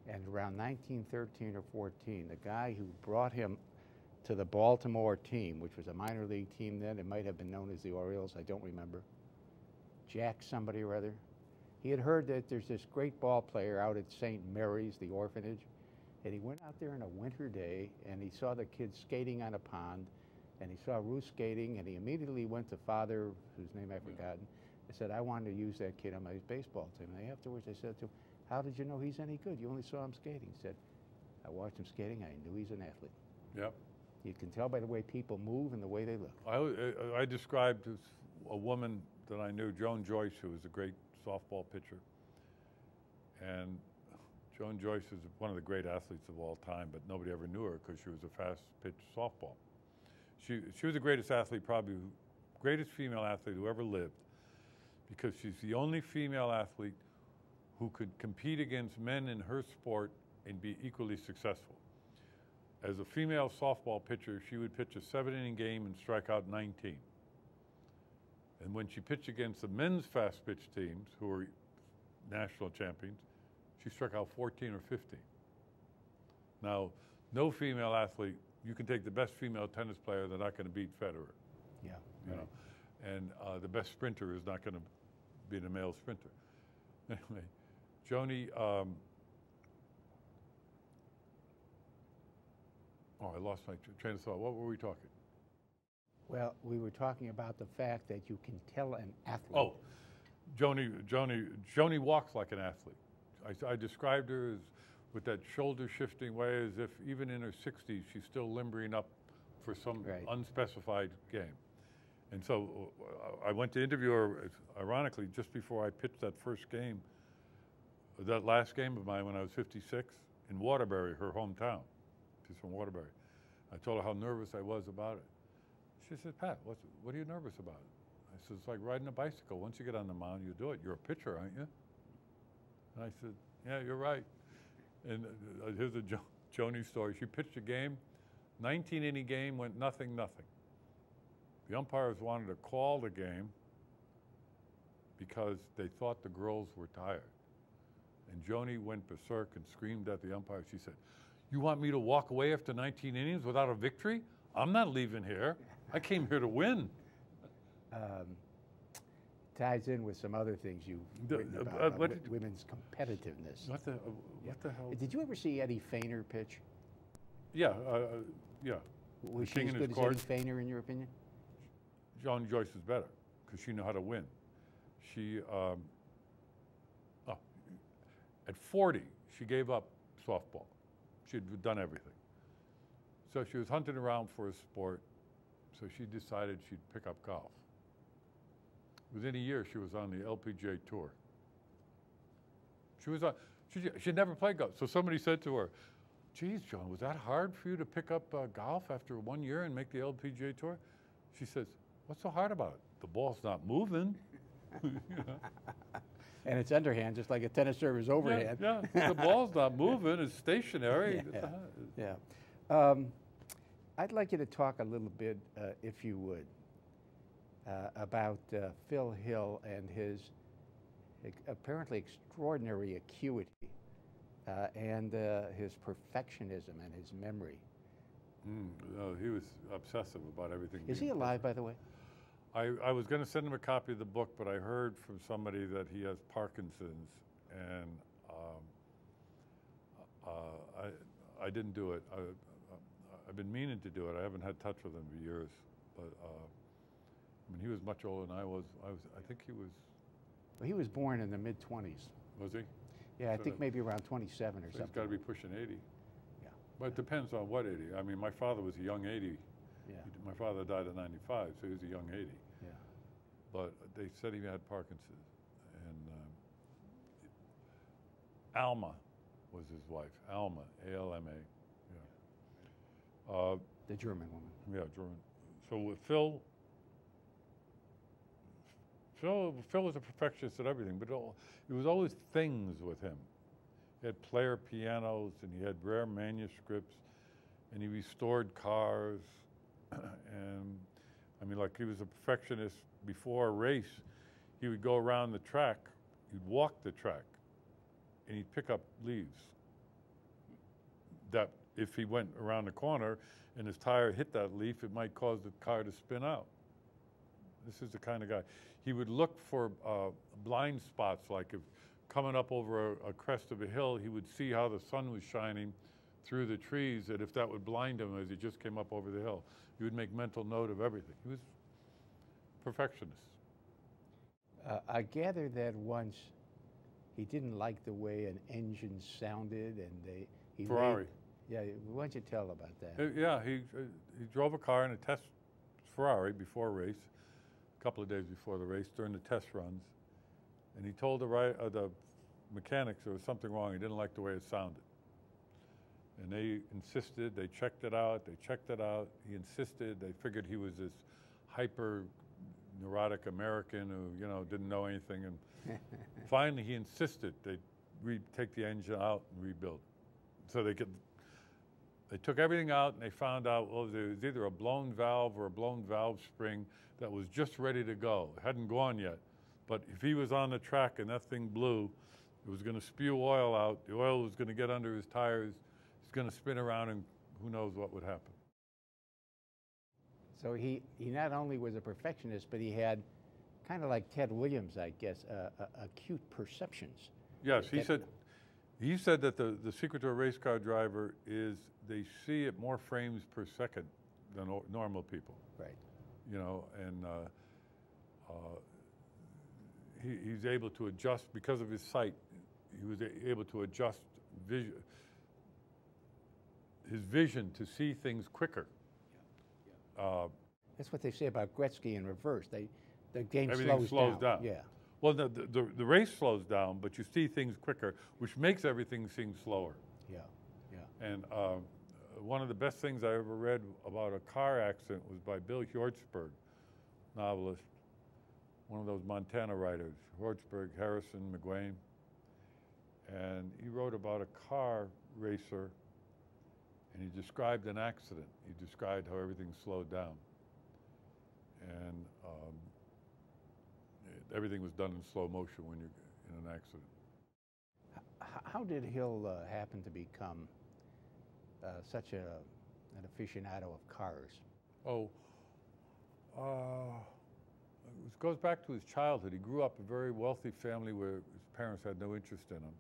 And around 1913 or 14, the guy who brought him to the Baltimore team, which was a minor league team then, it might have been known as the Orioles, I don't remember, Jack somebody or other. He had heard that there's this great ball player out at St. Mary's, the orphanage, and he went out there on a winter day and he saw the kids skating on a pond, and he saw Ruth skating, and he immediately went to father, whose name I've forgotten, and said, I wanted to use that kid on my baseball team. And afterwards I said to him, how did you know he's any good? You only saw him skating. He said, I watched him skating, I knew he's an athlete. Yep. You can tell by the way people move and the way they look. I described a woman that I knew, Joan Joyce, who was a great softball pitcher. And Joan Joyce is one of the great athletes of all time, but nobody ever knew her because she was a fast-pitch softball. She was the greatest athlete, probably greatest female athlete who ever lived, because she's the only female athlete who could compete against men in her sport and be equally successful. As a female softball pitcher, she would pitch a 7-inning game and strike out 19. And when she pitched against the men's fast-pitch teams, who were national champions, she struck out 14 or 15. Now, no female athlete, you can take the best female tennis player, they're not going to beat Federer. Yeah. You know, and the best sprinter is not going to be the male sprinter. Anyway, Joni, I lost my train of thought. What were we talking? Well, we were talking about the fact that you can tell an athlete. Oh, Joni walks like an athlete. I described her as with that shoulder-shifting way, as if even in her 60s, she's still limbering up for some unspecified game. And so I went to interview her, ironically, just before I pitched that first game, that last game of mine when I was 56, in Waterbury, her hometown. She's from Waterbury. I told her how nervous I was about it. She said, Pat, what are you nervous about? I said, it's like riding a bicycle. Once you get on the mound, you do it. You're a pitcher, aren't you? And I said, yeah, you're right. And here's a Joni story. She pitched a game, 19-inning game, went nothing. The umpires wanted to call the game because they thought the girls were tired. And Joni went berserk and screamed at the umpire. She said, you want me to walk away after 19 innings without a victory? I'm not leaving here. I came here to win. ties in with some other things you've written about women's competitiveness. What the hell? Did you ever see Eddie Feigner pitch? Yeah, yeah. Was she as good as Eddie Feigner, in your opinion? John Joyce is better because she knew how to win. She, at 40, she gave up softball. She'd done everything. So she was hunting around for a sport, so she decided she'd pick up golf. Within a year, she was on the LPGA Tour. She was on, she'd never played golf. So somebody said to her, geez, John, was that hard for you to pick up golf after 1 year and make the LPGA Tour? She says, what's so hard about it? The ball's not moving. You know? And it's underhand, just like a tennis serve is overhand. Yeah, the ball's not moving, it's stationary. Yeah. I'd like you to talk a little bit, if you would, about Phil Hill and his apparently extraordinary acuity and his perfectionism and his memory. He was obsessive about everything. Is he alive, by the way? I was going to send him a copy of the book, but I heard from somebody that he has Parkinson's, and I didn't do it. I've been meaning to do it. I haven't had touch with him for years, but I mean, he was much older than I was. I think he was. Well, he was born in the mid-20s. Was he? Yeah, I think maybe around 27 or something. He's got to be pushing 80. Yeah. But it depends on what 80. I mean, my father was a young 80. Yeah. My father died at 95, so he was a young 80. Yeah. But they said he had Parkinson's. And Alma was his wife. Alma, A-L-M-A. Yeah. The German woman. Yeah, German. So with Phil was a perfectionist at everything, but it was always things with him. He had player pianos, and he had rare manuscripts, and he restored cars. And I mean, like, he was a perfectionist. Before a race, he would go around the track, he'd walk the track, and he'd pick up leaves that if he went around the corner and his tire hit that leaf, it might cause the car to spin out. This is the kind of guy. He would look for blind spots, like if coming up over a crest of a hill, he would see how the sun was shining through the trees, and if that would blind him as he just came up over the hill. He would make mental note of everything. He was perfectionist. I gather that once he didn't like the way an engine sounded, and he Ferrari. Yeah, why don't you tell about that? Yeah, he drove a car in a test Ferrari before a race, a couple of days before the race, during the test runs, and he told the mechanics there was something wrong. He didn't like the way it sounded. And they insisted, they checked it out, he insisted, they figured he was this hyper neurotic American who, you know, didn't know anything, and finally he insisted they take the engine out and rebuild it. So they took everything out, and they found out, well, there was either a blown valve or a blown valve spring that was just ready to go. It hadn't gone yet, but if he was on the track and that thing blew, it was going to spew oil out, the oil was going to get under his tires, it's going to spin around, and who knows what would happen. So he not only was a perfectionist, but he had, kind of like Ted Williams, I guess, acute perceptions. Yes, he said that the secret to a race car driver is they see it more frames per second than normal people. Right. You know, and he's able to adjust because of his sight. He was able to adjust his vision to see things quicker. That's what they say about Gretzky in reverse. The game everything slows down. Yeah. Well, the race slows down, but you see things quicker, which makes everything seem slower. Yeah, yeah. And one of the best things I ever read about a car accident was by Bill Hjortsberg, novelist, one of those Montana writers, Hjortsberg, Harrison, McGuane. And he wrote about a car racer, and he described an accident. He described how everything slowed down. And everything was done in slow motion when you're in an accident. How did Hill happen to become such an aficionado of cars? Oh, it goes back to his childhood. He grew up in a very wealthy family where his parents had no interest in him.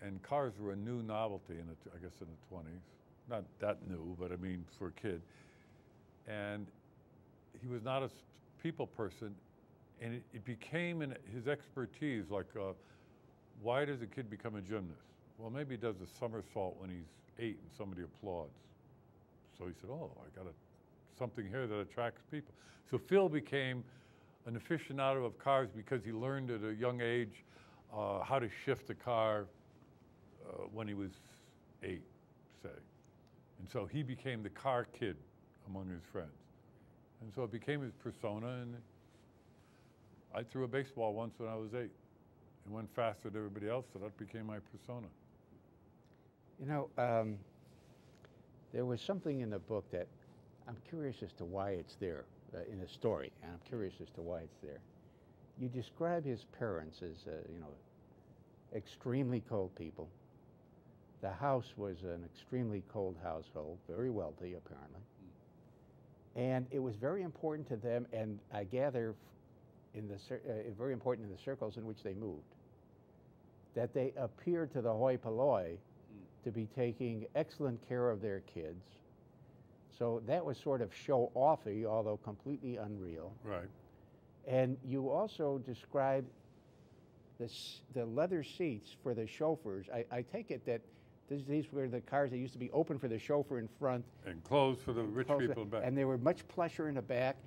And cars were a new novelty, I guess in the 20s. Not that new, but I mean for a kid. And he was not a people person, and it became his expertise, like why does a kid become a gymnast? Well, maybe he does a somersault when he's 8 and somebody applauds. So he said, oh, I got something here that attracts people. So Phil became an aficionado of cars because he learned at a young age how to shift a car when he was 8, say. And so he became the car kid among his friends. And so it became his persona, and I threw a baseball once when I was 8. It went faster than everybody else, so that became my persona. You know, there was something in the book that I'm curious as to why it's there in a story, and I'm curious as to why it's there. You describe his parents as, you know, extremely cold people. The house was an extremely cold household, very wealthy apparently. And it was very important to them, and I gather very important in the circles in which they moved, that they appeared to the hoi polloi to be taking excellent care of their kids. So that was sort of show-offy, although completely unreal. Right. And you also described the leather seats for the chauffeurs. I take it that these were the cars that used to be open for the chauffeur in front. And closed for the rich people in back. And they were much plusher in the back.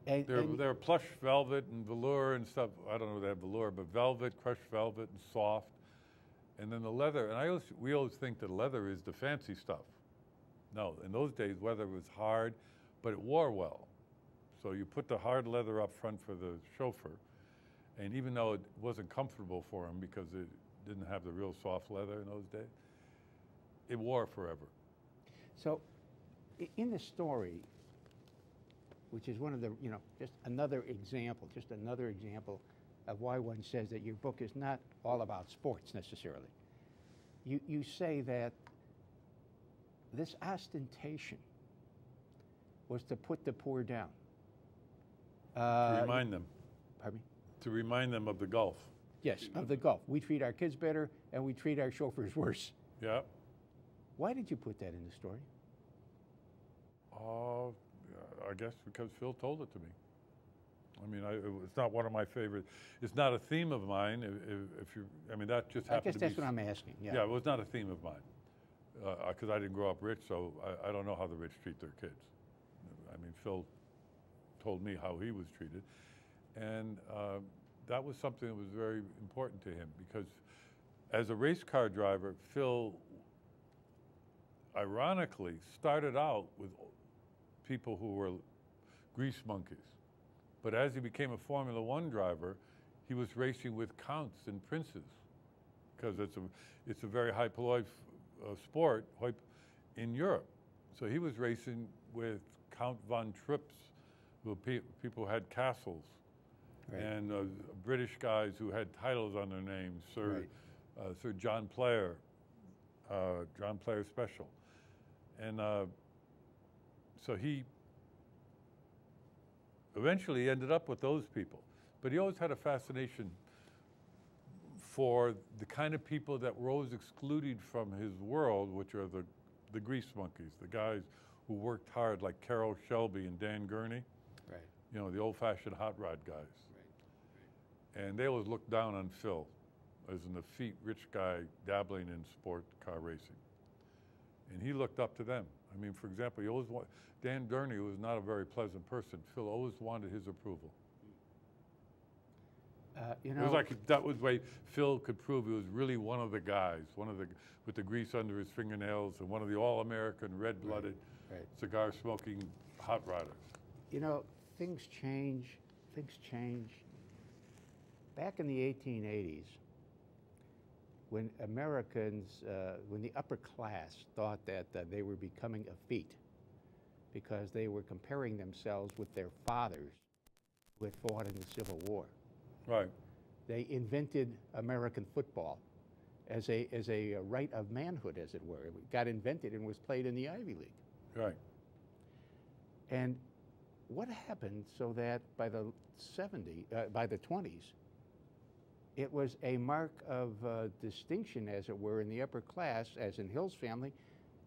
And they're plush velvet and velour and stuff. I don't know if they have velour, but velvet, crushed velvet and soft. And then the leather, and we always think that leather is the fancy stuff. No, in those days, leather was hard, but it wore well. So you put the hard leather up front for the chauffeur, and even though it wasn't comfortable for him because it didn't have the real soft leather in those days, it wore forever. So in the story, which is one of the, you know, just another example of why one says that your book is not all about sports necessarily. You say that this ostentation was to put the poor down. To remind them. Pardon me? To remind them of the Gulf. Yes, of the Gulf. We treat our kids better and we treat our chauffeurs worse. Yeah. Why did you put that in the story? I guess because Phil told it to me. I mean, it's not one of my favorite. It's not a theme of mine. I mean, that just happened to be. I guess that's what I'm asking. Yeah. Yeah, it was not a theme of mine because I didn't grow up rich, so I don't know how the rich treat their kids. I mean, Phil told me how he was treated, and that was something that was very important to him because, as a race car driver, Phil ironically started out with people who were grease monkeys. But as he became a Formula One driver, he was racing with counts and princes because it's a very high polloi sport in Europe. So he was racing with Count von Trips, people who had castles, right. And British guys who had titles on their names, Sir John Player, John Player Special. And so he eventually ended up with those people. But he always had a fascination for the kind of people that were always excluded from his world, which are the grease monkeys, the guys who worked hard, like Carroll Shelby and Dan Gurney. Right. You know, the old-fashioned hot rod guys. Right. And they always looked down on Phil as an effete rich guy dabbling in sport car racing. And he looked up to them. I mean, for example, Dan Gurney was not a very pleasant person. Phil always wanted his approval. You know, it was like that was the way Phil could prove he was really one of the guys, with the grease under his fingernails, and one of the all-American, red-blooded, cigar-smoking hot rodders. You know, things change. Things change. Back in the 1880s, when Americans, when the upper class thought that they were becoming effete because they were comparing themselves with their fathers who had fought in the Civil War. Right. They invented American football as a right of manhood, as it were. It got invented and was played in the Ivy League. Right. And what happened so that by the by the 20s, it was a mark of distinction, as it were, in the upper class, as in Hill's family,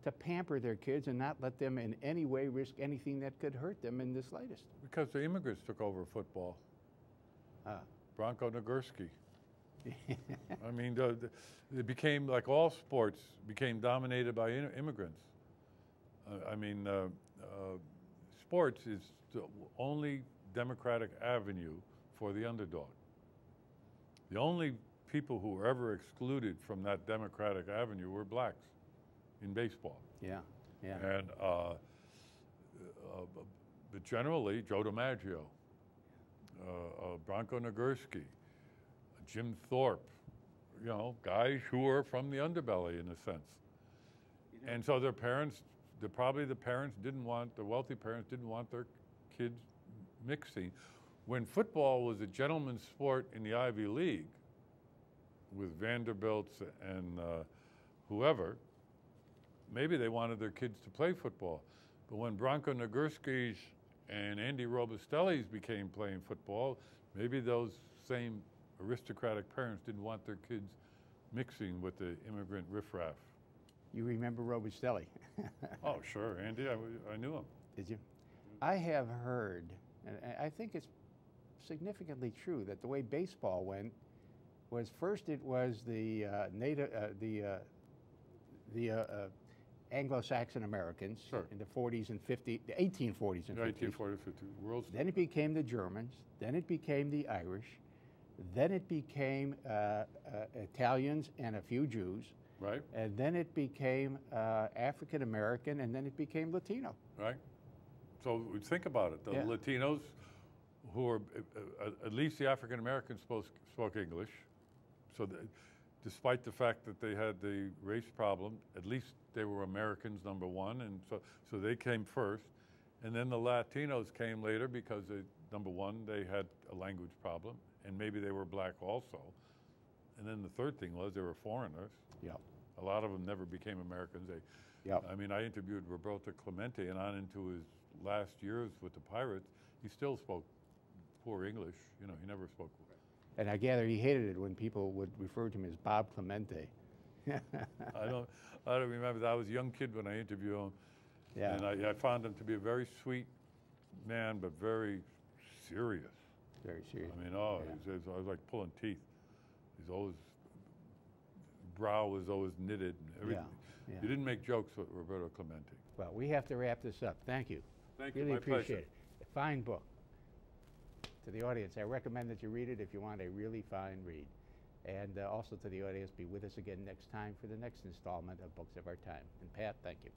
to pamper their kids and not let them in any way risk anything that could hurt them in the slightest? Because the immigrants took over football. Bronco Nagurski. I mean, it became, like all sports, became dominated by immigrants. I mean, sports is the only democratic avenue for the underdog. The only people who were ever excluded from that democratic avenue were blacks in baseball. Yeah, yeah. And but generally, Joe DiMaggio, Bronco Nagurski, Jim Thorpe, you know, guys who were from the underbelly in a sense. And so their parents, the wealthy parents didn't want their kids mixing. When football was a gentleman's sport in the Ivy League with Vanderbilts and whoever, maybe they wanted their kids to play football. But when Bronco Nagurski's and Andy Robustelli's became playing football, maybe those same aristocratic parents didn't want their kids mixing with the immigrant riffraff. You remember Robustelli? Oh, sure, Andy, I knew him. Did you? I have heard, and I think it's significantly true, that the way baseball went was first it was the Anglo-Saxon Americans in the 40s and 50s, the 1840s and 50s. 1840s, 50s. Then it became the Germans. Then it became the Irish. Then it became Italians and a few Jews. Right. And then it became African American, and then it became Latino. Right. So think about it. The Latinos, who were, at least the African Americans spoke English. So despite the fact that they had the race problem, at least they were Americans, number one, and so they came first. And then the Latinos came later because, number one, they had a language problem, and maybe they were black also. And then the third thing was they were foreigners. Yep. A lot of them never became Americans. I mean, I interviewed Roberto Clemente, and on into his last years with the Pirates, he still spoke poor English. You know, he never spoke. And I gather he hated it when people would refer to him as Bob Clemente. I don't remember. I was a young kid when I interviewed him. Yeah. And I found him to be a very sweet man, but very serious. Very serious. I mean, I was like pulling teeth. His brow was always knitted. And everything. Yeah. You didn't make jokes with Roberto Clemente. Well, we have to wrap this up. Thank you. Thank you. Really My appreciate pleasure. it. A fine book. To the audience, I recommend that you read it if you want a really fine read. And also to the audience, be with us again next time for the next installment of Books of Our Time. And Pat, thank you.